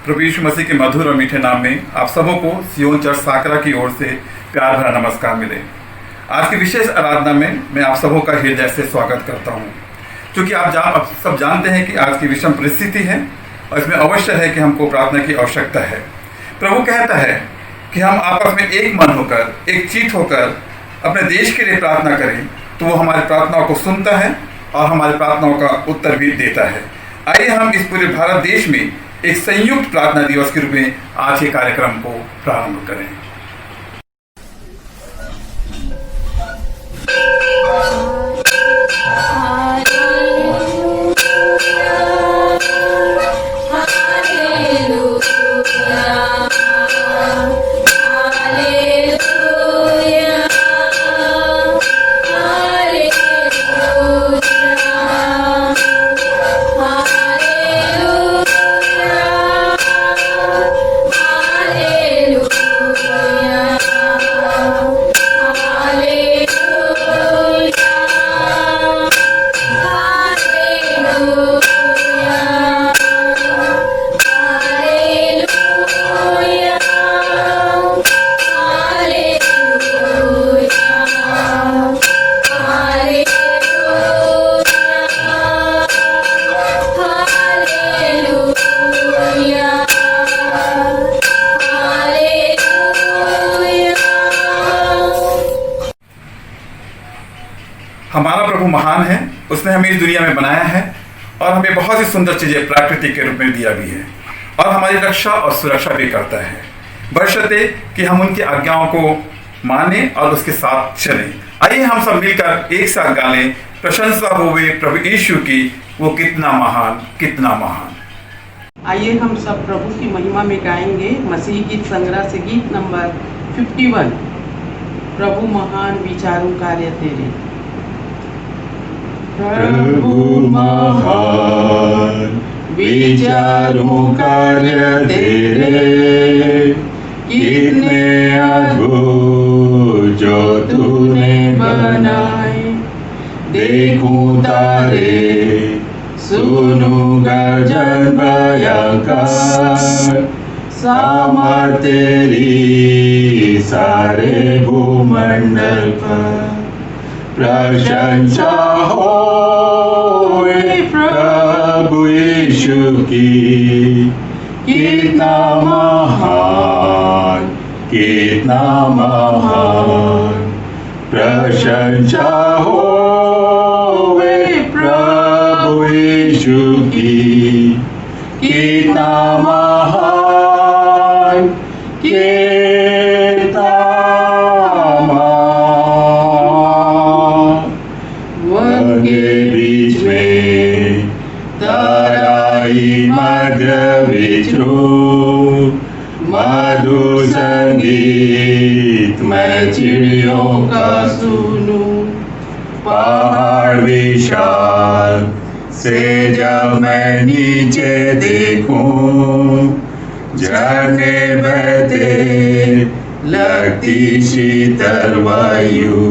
प्रभु यीशु मसीह के मधुर और मीठे नाम में आप सबों को सियोन चर्च साकरा की ओर से प्यार भरा नमस्कार मिले। आज की विशेष आराधना में मैं आप सबों का हृदय से स्वागत करता हूँ। क्योंकि आप सब जानते हैं कि आज की विषम परिस्थिति है और इसमें अवश्य है कि हमको प्रार्थना की आवश्यकता है। प्रभु कहता है कि हम आपस में एक मन होकर, एक चित्त होकर अपने देश के लिए प्रार्थना करें तो वो हमारी प्रार्थनाओं को सुनता है और हमारी प्रार्थनाओं का उत्तर भी देता है। आइए हम इस पूरे भारत देश में एक संयुक्त प्रार्थना दिवस के रूप में आज के कार्यक्रम को प्रारंभ करें। हमारा प्रभु महान है, उसने हमें इस दुनिया में बनाया है और हमें बहुत ही सुंदर चीज़ें प्राकृतिक के रूप में दिया भी है और हमारी रक्षा और सुरक्षा भी करता है, बशर्ते कि हम उनकी आज्ञाओं को माने और उसके साथ चलें। आइए हम सब मिलकर एक साथ गा लें, प्रशंसा होवे प्रभु यीशु की, वो कितना महान, कितना महान। आइए हम सब प्रभु की महिमा में गाएंगे मसीह गीत संग्रह से गीत नंबर 51, प्रभु महान विचारों कार्य तेरे। प्रभु महान विचारों कार्य तेरे, कितने अद्भुत जो तूने बनाए। देखूं तारे, सुनूं गर्जन भयंकर, सामर्थ तेरी सारे भूमंडल पर। प्रशंसा होए प्रभु यीशु की, कितना महान, कितना महान। प्रशंसा होए प्रभु यीशु की, कितना महान, कितना के बीच में तराई मध्य विचरू, मधु संगीत मैं चिड़ियों का सुनूं। पहाड़ विशाल से जब मैं नीचे देखूं, झरने बहते लगती शीतल वायु।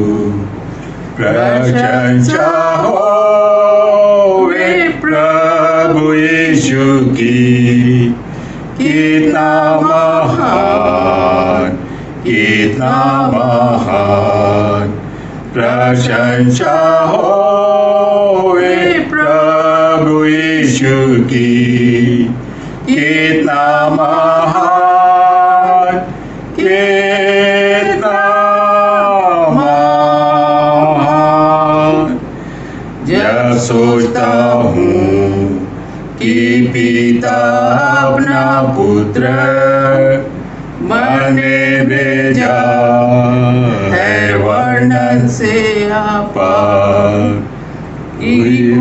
प्रशंसा होवे प्रभु यीशु की, कितना महान, कितना महान। प्रशंसा होवे प्रभु यीशु की, कितना महान, कितना जब सोचता हूँ कि पिता अपना पुत्र मन में भेजा है, वर्णन से अपार।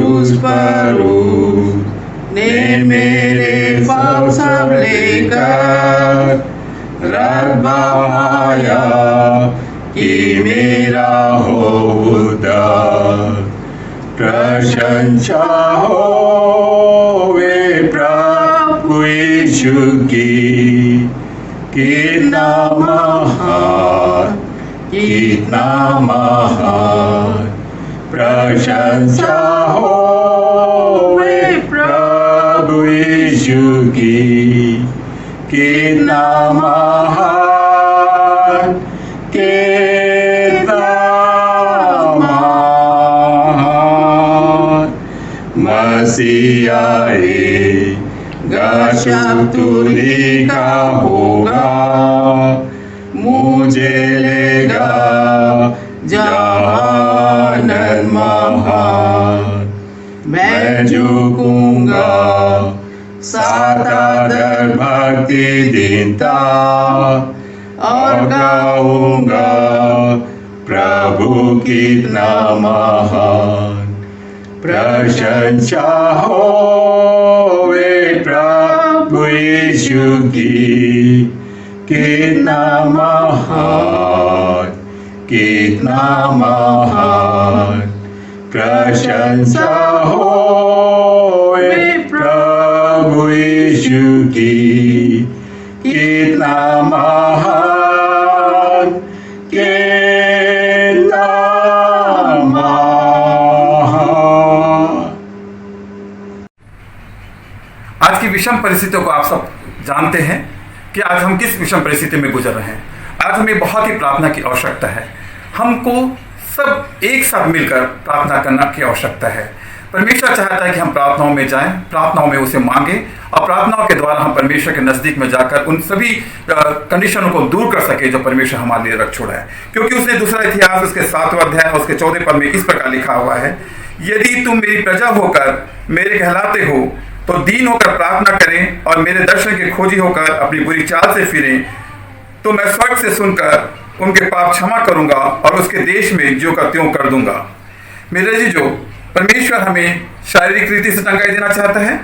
उस पर ने मेरे पाप सब लेकर रख बहाया कि मेरा हो उद्धार। प्रशंसा होवे प्रभु यीशु की, कितना महान, कितना महान। प्रशंसा हो वे प्रभु यीशु की, कितना महान, कितना महान। मसीह आएगा, शब तुरी का होगा, मुझे लेगा जहानत महान। मैं झुकूंगा साथ आदर भक्ति दीनता, और गाऊंगा प्रभु कितना महान। प्रशंसा होवे प्रभु यीशु की, कितना महान, कितना महान। प्रशंसा होवे प्रभु यीशु की, कितना महान, कितना महान। आज की विषम परिस्थितियों को आप सब जानते हैं कि आज हम किस विषम परिस्थिति में गुजर रहे हैं। आज हमें बहुत ही प्रार्थना की आवश्यकता है। हमको सब एक साथ मिलकर प्रार्थना करना की आवश्यकता है। परमेश्वर चाहता है कि हम प्रार्थनाओं में जाएं, प्रार्थनाओं में उसे मांगें, और प्रार्थनाओं के द्वारा हम परमेश्वर के नज़दीक में जाकर उन सभी कंडीशनों को दूर कर सके जो परमेश्वर हमारे लिए रख छोड़ा है। क्योंकि उसने दूसरा इतिहास उसके 7वें अध्याय और उसके 14 पद में इस प्रकार लिखा हुआ है, यदि तुम मेरी प्रजा होकर मेरे कहलाते हो तो दीन होकर प्रार्थना करें और मेरे दर्शन के खोजी होकर अपनी बुरी चाल से फिरें, तो मैं स्वर्ग से सुनकर उनके पाप क्षमा करूंगा और उसके देश में ज्यों का त्यों कर दूंगा। मेरे जीजो, परमेश्वर हमें शारीरिक रीति से चंगाई देना चाहता है,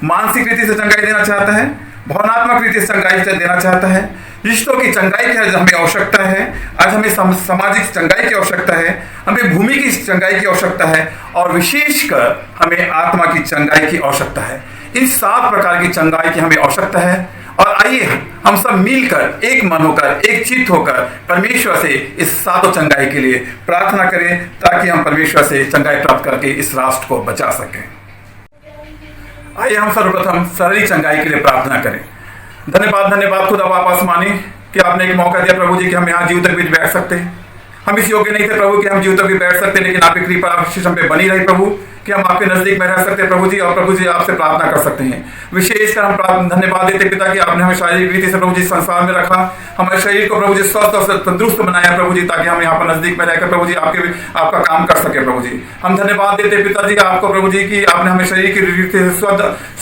मानसिक रीति से चंगाई देना चाहता है, भावनात्मक रीति से चंगाई देना चाहता है। रिश्तों की चंगाई की आज हमें आवश्यकता है। आज हमें सामाजिक चंगाई की आवश्यकता है, हमें भूमि की चंगाई की आवश्यकता है, और विशेषकर हमें आत्मा की चंगाई की आवश्यकता है। इन 7 प्रकार की चंगाई की हमें आवश्यकता है। और आइए हम सब मिलकर एक मन होकर एक चित्त होकर परमेश्वर से इस 7 चंगाई के लिए प्रार्थना करें, ताकि हम परमेश्वर से चंगाई प्राप्त करके इस राष्ट्र को बचा सकें। आइए हम सर्वप्रथम शारीरिक चंगाई के लिए प्रार्थना करें। धन्यवाद खुदा बाप आसमानी कि आपने एक मौका दिया प्रभु जी कि हम यहाँ जीव तक भी बैठ सकते हैं। हम इस योग्य नहीं थे प्रभु कि हम जीव तक भी बैठ सकते, लेकिन आपकी कृपा आशीष हम पे बनी रही प्रभु कि हम आपके नजदीक में रह सकते हैं प्रभु जी, और प्रभु जी आपसे प्रार्थना कर सकते हैं। विशेषकर हम धन्यवाद देते पिता कि आपने हमें शारीरिक रीति से प्रभु जी संसार में रखा, हमारे शरीर को प्रभु जी स्वस्थ और तंदुरुस्त बनाया प्रभु जी, ताकि हम यहाँ पर नजदीक में रहकर प्रभु जी आपका काम कर सके प्रभु जी। हम धन्यवाद देते पिताजी आपको प्रभु जी कि आपने हमें शरीर की रीति से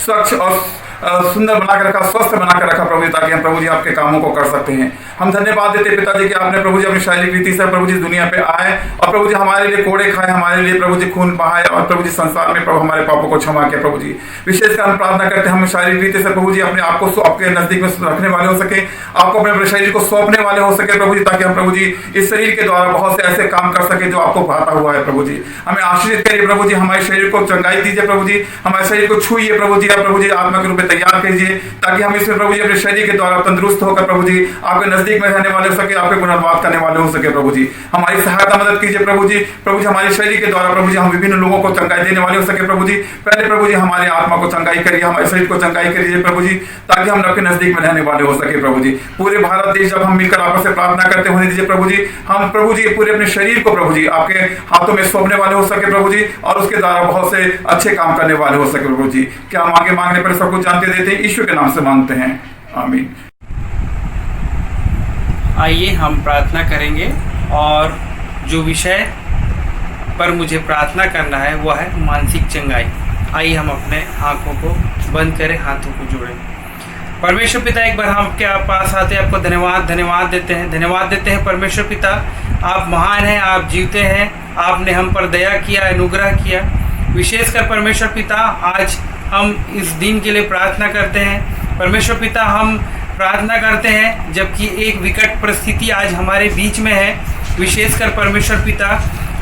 स्वच्छ और सुंदर बनाकर रखा, स्वस्थ बनाकर रखा प्रभु जी, ताकि हम प्रभु जी आपके कामों को कर सकते हैं। हम धन्यवाद देते पिताजी कि आपने प्रभु जी अपनी शारीरिक रीति से प्रभु जी दुनिया पे आए और प्रभु जी हमारे लिए कोड़े खाए, हमारे लिए प्रभु जी खून बहाए, और प्रभु जी संसार में प्रभु हमारे पापों को क्षमा किया प्रभु जी। विशेषकर हम प्रार्थना करते हैं हम शारीरिक रीति से प्रभु जी अपने आप को आपके नजदीक में रखने वाले हो सके, आपको अपने शरीर को सौंपने वाले हो सके प्रभु जी, ताकि हम प्रभु जी इस शरीर के द्वारा बहुत से ऐसे काम कर सके जो आपको भाता हुआ है प्रभु जी। हमें आशीर्वाद करिए प्रभु जी, हमारे शरीर को चंगाई दीजिए प्रभु जी, हमारे शरीर को छूइए प्रभु जी, प्रभु जी आत्मा के रूप में तैयार कीजिए, ताकि हम इसमें प्रभु जी अपने शरीर के द्वारा तंदुरुस्त होकर प्रभु जी आपके नजदीक में रहने वाले हो सके, आपके गुणगान करने वाले हो सके प्रभु जी। हमारी सहायता मदद कीजिए प्रभु जी, हमारे शरीर के द्वारा प्रभु जी हम विभिन्न लोगों को चंगाई देने वाले हो सके प्रभु जी। पहले प्रभु जी हमारे आत्मा को चंगाई करिए, हमारे शरीर को चंगाई करिए प्रभु जी, ताकि हम आपके नजदीक में रहने वाले हो सके प्रभु जी। पूरे भारत देश जब हम मिलकर आपस से प्रार्थना करते होने दीजिए प्रभु जी, हम प्रभु जी पूरे अपने शरीर को प्रभु जी आपके हाथों में सौंपने वाले हो सके प्रभु जी, और उसके द्वारा बहुत से अच्छे काम करने वाले हो सके प्रभु जी। क्या हम आगे मांगने पर सब कुछ जानते देते हैं, ईश्वर के नाम से मांगते हैं, आमीन। आइए हम प्रार्थना करेंगे, और जो विषय पर मुझे प्रार्थना करना है वह है मानसिक चंगाई। आइए हम अपने आंखों को बंद करें, हाथों को जोड़ें। परमेश्वर पिता, एक बार हम आपके पास आते हैं, आपको धन्यवाद देते हैं परमेश्वर पिता, आप महान हैं, आप जीवते हैं, आपने हम पर दया किया, अनुग्रह किया। विशेषकर परमेश्वर पिता आज हम इस दिन के लिए प्रार्थना करते हैं परमेश्वर पिता, हम प्रार्थना करते हैं जबकि एक विकट परिस्थिति आज हमारे बीच में है। विशेषकर परमेश्वर पिता,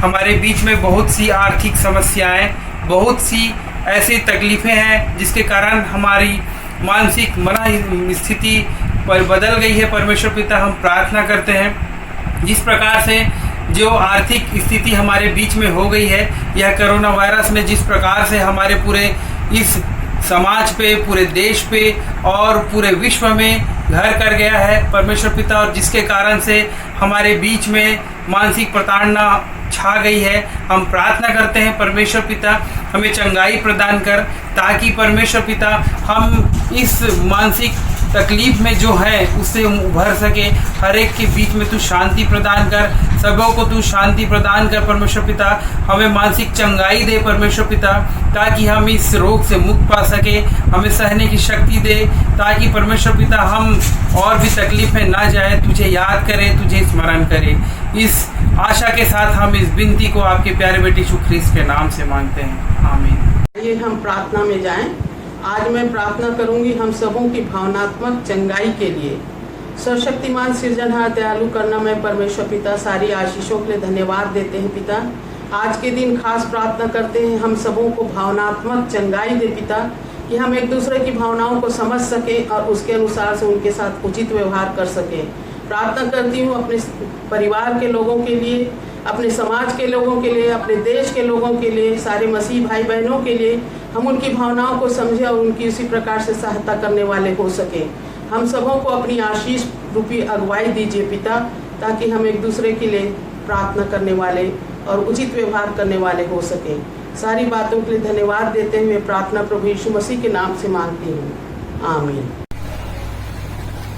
हमारे बीच में बहुत सी आर्थिक समस्याएं, बहुत सी ऐसी तकलीफ़ें हैं जिसके कारण हमारी मानसिक मन स्थिति पर बदल गई है। परमेश्वर पिता, हम प्रार्थना करते हैं जिस प्रकार से जो आर्थिक स्थिति हमारे बीच में हो गई है, यह कोरोना वायरस ने जिस प्रकार से हमारे पूरे इस समाज पे, पूरे देश पे और पूरे विश्व में घर कर गया है परमेश्वर पिता, और जिसके कारण से हमारे बीच में मानसिक प्रताड़ना छा गई है। हम प्रार्थना करते हैं परमेश्वर पिता हमें चंगाई प्रदान कर, ताकि परमेश्वर पिता हम इस मानसिक तकलीफ में जो है उससे हम उभर सके। हर एक के बीच में तू शांति प्रदान कर, सबों को तू शांति प्रदान कर परमेश्वर पिता। हमें मानसिक चंगाई दे परमेश्वर पिता, ताकि हम इस रोग से मुक्त पा सके। हमें सहने की शक्ति दे, ताकि परमेश्वर पिता हम और भी तकलीफ में ना जाए, तुझे याद करें, तुझे स्मरण करें। इस आशा के साथ हम इस विनती को आपके प्यारे बेटे यीशु ख्रीस्त के नाम से मांगते हैं, आमीन। ये हम प्रार्थना में जाएं। आज मैं प्रार्थना करूंगी हम सबों की भावनात्मक चंगाई के लिए। सर्वशक्तिमान सृजनहार दयालु करना मैं परमेश्वर पिता सारी आशीषों के लिए धन्यवाद देते हैं पिता। आज के दिन खास प्रार्थना करते हैं हम सबों को भावनात्मक चंगाई दे पिता, कि हम एक दूसरे की भावनाओं को समझ सकें और उसके अनुसार से उनके साथ उचित व्यवहार कर सकें। प्रार्थना करती हूँ अपने परिवार के लोगों के लिए, अपने समाज के लोगों के लिए, अपने देश के लोगों के लिए, सारे मसीह भाई बहनों के लिए हम उनकी भावनाओं को समझें और उनकी उसी प्रकार से सहायता करने वाले हो सकें। हम सबों को अपनी आशीष रूपी अगुवाई दीजिए पिता, ताकि हम एक दूसरे के लिए प्रार्थना करने वाले और उचित व्यवहार करने वाले हो सकें। सारी बातों के लिए धन्यवाद देते हुए प्रार्थना प्रभु यीशु मसीह के नाम से मांगती हूँ, आमीन।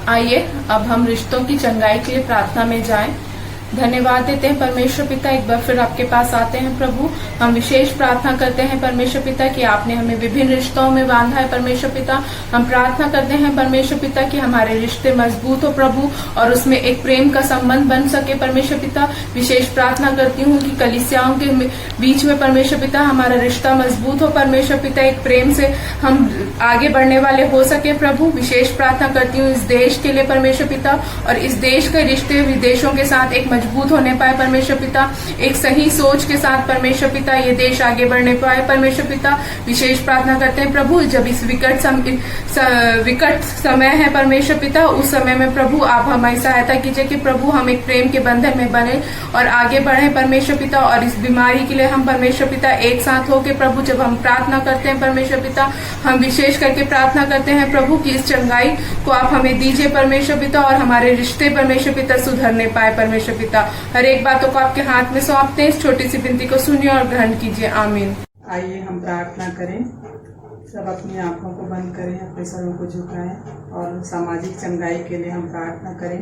आइए अब हम रिश्तों की चंगाई के लिए प्रार्थना में जाएं। धन्यवाद देते हैं परमेश्वर पिता, एक बार फिर आपके पास आते हैं प्रभु। हम विशेष प्रार्थना करते हैं परमेश्वर पिता कि आपने हमें विभिन्न रिश्तों में बांधा है परमेश्वर पिता। हम प्रार्थना करते हैं परमेश्वर पिता कि हमारे रिश्ते मजबूत हो प्रभु, और उसमें एक प्रेम का संबंध बन सके परमेश्वर पिता। विशेष प्रार्थना करती हूँ कि कलीसियाओं के बीच में परमेश्वर पिता हमारा रिश्ता मजबूत हो परमेश्वर पिता, एक प्रेम से हम आगे बढ़ने वाले हो सके प्रभु। विशेष प्रार्थना करती हूँ इस देश के लिए परमेश्वर पिता, और इस देश के रिश्ते विदेशों के साथ एक मजबूत होने पाए परमेश्वर पिता। एक सही सोच के साथ परमेश्वर पिता ये देश आगे बढ़ने पाए परमेश्वर पिता। विशेष प्रार्थना करते हैं प्रभु, जब इस विकट समय है परमेश्वर पिता, उस समय में प्रभु आप हमारी सहायता कीजिए कि प्रभु हम एक प्रेम के बंधन में बने और आगे बढ़े परमेश्वर पिता। और इस बीमारी के लिए हम परमेश्वर पिता एक साथ होके प्रभु जब हम प्रार्थना करते हैं परमेश्वर पिता, हम विशेष करके प्रार्थना करते हैं प्रभु कि इस चंगाई को आप हमें दीजिए परमेश्वर पिता, और हमारे रिश्ते परमेश्वर पिता सुधरने पाए परमेश्वर पिता। हर एक बातों को आपके हाथ में सौंपते हैं। इस छोटी सी विनती को सुनिए और ग्रहण कीजिए, आमीन। आइए हम प्रार्थना करें। सब अपनी आंखों को बंद करें, अपने सरों को झुकाएं और सामाजिक चंगाई के लिए हम प्रार्थना करें।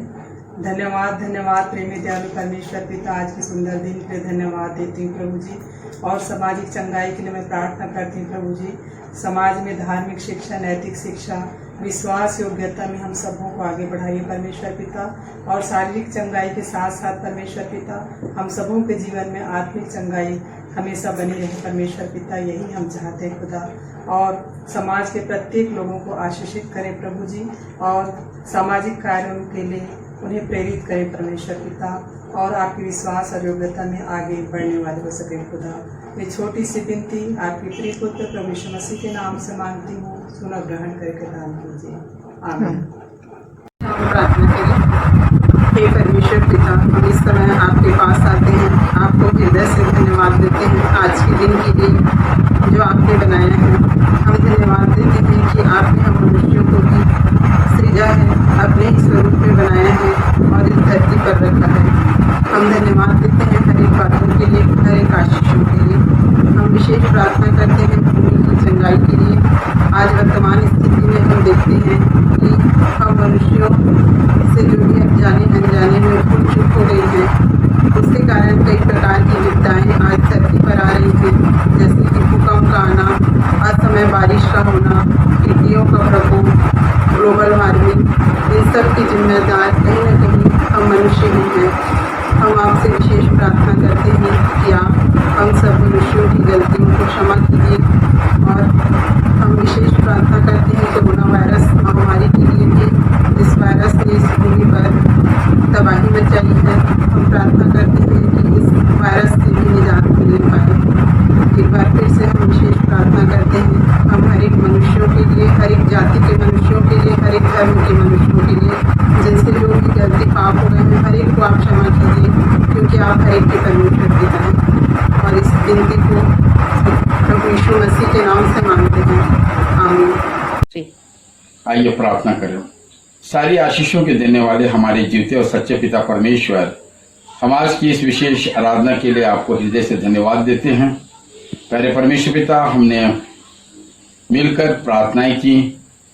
धन्यवाद धन्यवाद प्रेमी दयालु परमेश्वर पिता, आज के सुंदर दिन के लिए धन्यवाद देती हूँ प्रभु जी। और सामाजिक चंगाई के लिए मैं प्रार्थना करती हूँ प्रभु जी। समाज में धार्मिक शिक्षा, नैतिक शिक्षा, विश्वास योग्यता में हम सबों को आगे बढ़ाइए परमेश्वर पिता। और शारीरिक चंगाई के साथ साथ परमेश्वर पिता हम सबों के जीवन में आत्मिक चंगाई हमेशा बनी रहे परमेश्वर पिता, यही हम चाहते हैं खुदा। और समाज के प्रत्येक लोगों को आशीषित करें प्रभु जी, और सामाजिक कार्यों के लिए उन्हें प्रेरित करें परमेश्वर पिता, और आपके विश्वास और योग्यता में आगे बढ़ने वाले हो सके खुदा। ये छोटी सी विनती आपके प्रिय पुत्र प्रभु यीशु मसीह के नाम से मांगती हूँ, सुना ग्रहण करके दान कीजिए, आमीन। प्रार्थना करें। हे परमेश्वर पिता, हम इस समय आपके पास आते हैं, आपको हृदय से धन्यवाद देते हैं आज के दिन के लिए जो आपने बनाया है। हम धन्यवाद देते हैं कि आपने हम मनुष्यों को भी सृजा है, अपने ही स्वरूप में बनाया है और इस धरती पर रखा है। हम धन्यवाद देते हैं हर एक बातों के लिए, हर एक आशीषों के लिए। हम विशेष प्रार्थना करते हैं भूमि की चंगाई के लिए। आज वर्तमान स्थिति में हम देखते हैं कि हम मनुष्यों से जो भी जाने अनजाने में भूल चूक हो गई है, उसके कारण कई प्रकार की विपदाएं आज धरती पर आ रही हैं, जैसे कि भूकंप का आना, असमय बारिश का होना, टिड्डियों का प्रकोप, ग्लोबल वार्मिंग। इन सब की जिम्मेदार कहीं न कहीं हम मनुष्य ही हैं। हम आपसे विशेष प्रार्थना करते हैं कि आप हम सब मनुष्यों की गलतियों को क्षमा कीजिए। और हम विशेष प्रार्थना करते हैं कोरोना वायरस महामारी के लिए भी। इस वायरस ने इस भूमि पर तबाही मचाई है। हम प्रार्थना करते हैं कि इस वायरस से भी निजात मिल पाए। एक बार फिर से हम विशेष प्रार्थना करते हैं हम हर एक मनुष्यों के लिए, हर एक जाति के मनुष्यों के लिए, हर एक धर्म के मनुष्यों के लिए, जिनसे जो भी गलती पाप हो गए हैं, हर एक को आप क्षमा कीजिए, क्योंकि आप हर एक के परमेश्वर पिता हैं। और इस विनती को प्रभु यीशु मसीह के नाम से मांगते हैं, आमीन। जी। आइए प्रार्थना करें। सारी आशीषों के देने वाले हमारे जीवते और सच्चे पिता परमेश्वर, हम आज की इस विशेष आराधना के लिए आपको हृदय से धन्यवाद देते हैं। प्यारे परमेश्वर पिता, हमने मिलकर प्रार्थनाएं की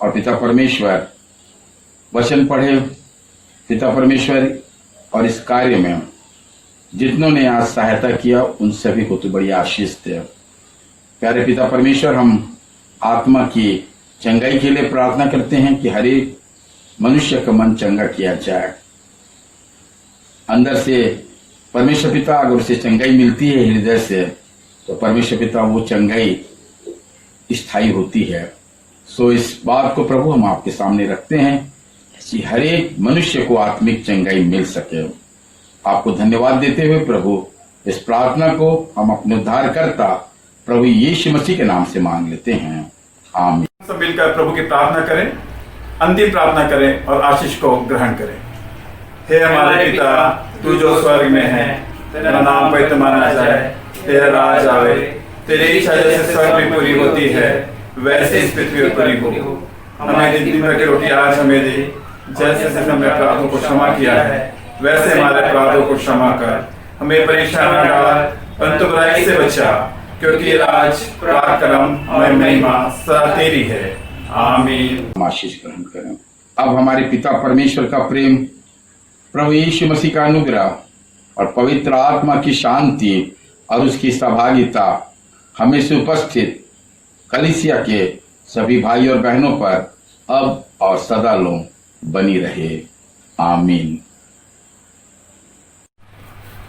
और पिता परमेश्वर वचन पढ़े। पिता परमेश्वर, और इस कार्य में जितनों ने आज सहायता किया उन सभी को तो बड़ी आशीष दे। प्यारे पिता परमेश्वर, हम आत्मा की चंगाई के लिए प्रार्थना करते हैं कि हर एक मनुष्य का मन चंगा किया जाए। अंदर से परमेश्वर पिता, अगर उसे चंगाई मिलती है हृदय से, तो परमेश्वर पिता वो चंगाई स्थायी होती है। सो इस बात को प्रभु हम आपके सामने रखते हैं कि हर एक मनुष्य को आत्मिक चंगाई मिल सके। आपको धन्यवाद देते हुए प्रभु, इस प्रार्थना को हम अपने उद्धारकर्ता प्रभु यीशु मसीह के नाम से मांग लेते हैं, आमीन। सब मिलकर प्रभु की प्रार्थना करें, अंतिम प्रार्थना करें और आशीष को ग्रहण करें। हे हमारे पिता, तू जो स्वर्ग में है, तेरा नाम पवित्र माना जाए, तेरा राज आवे, तेरी इच्छा जैसे स्वर्ग में पूरी होती है वैसे इस पृथ्वी पर पूरी हो। हमें दिन भर की रोटी आज हमें दे, जैसे हमने अपराधों को क्षमा किया है वैसे हमारे अपराधों को क्षमा कर, हमें परीक्षा न डाल परंतु बुराई से बचा, क्योंकि राज, पराक्रम और महिमा सदा तेरी है, आमीन। आशीष ग्रहण करें। अब हमारे पिता परमेश्वर का प्रेम, प्रभु यीशु मसीह का अनुग्रह और पवित्र आत्मा की शांति और उसकी सहभागिता हमें से उपस्थित कलीसिया के सभी भाई और बहनों पर अब और सदा बनी रहे, आमीन।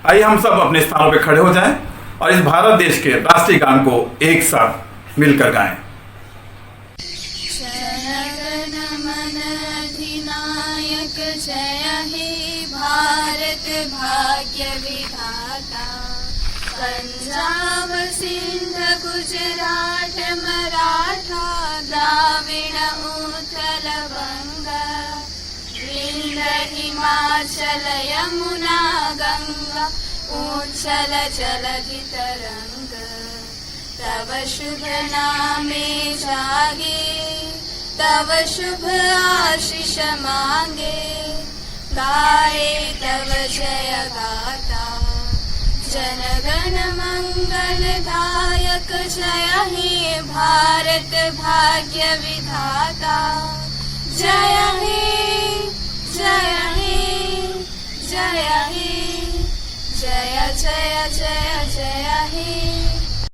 आइए हम सब अपने स्थानों पर खड़े हो जाएं और इस भारत देश के राष्ट्रीय गान को एक साथ मिलकर गाएं। जनगण मन अधिनायक जय हे भारत भाग्य विधाता, पंजाब सिंध गुजरात मराठा द्राविड़ उत्कल बंग, विंध्य हिमाचल यमुना गंगा, उच्छल जलधि तरंग, तव शुभ नामे जागे, तव शुभ आशीष मांगे, गाए तव जय गाता, जनगण मंगल दायक जय हे भारत भाग्य विधाता, जय हे जय हे जय हे, जय जय जय जय हे।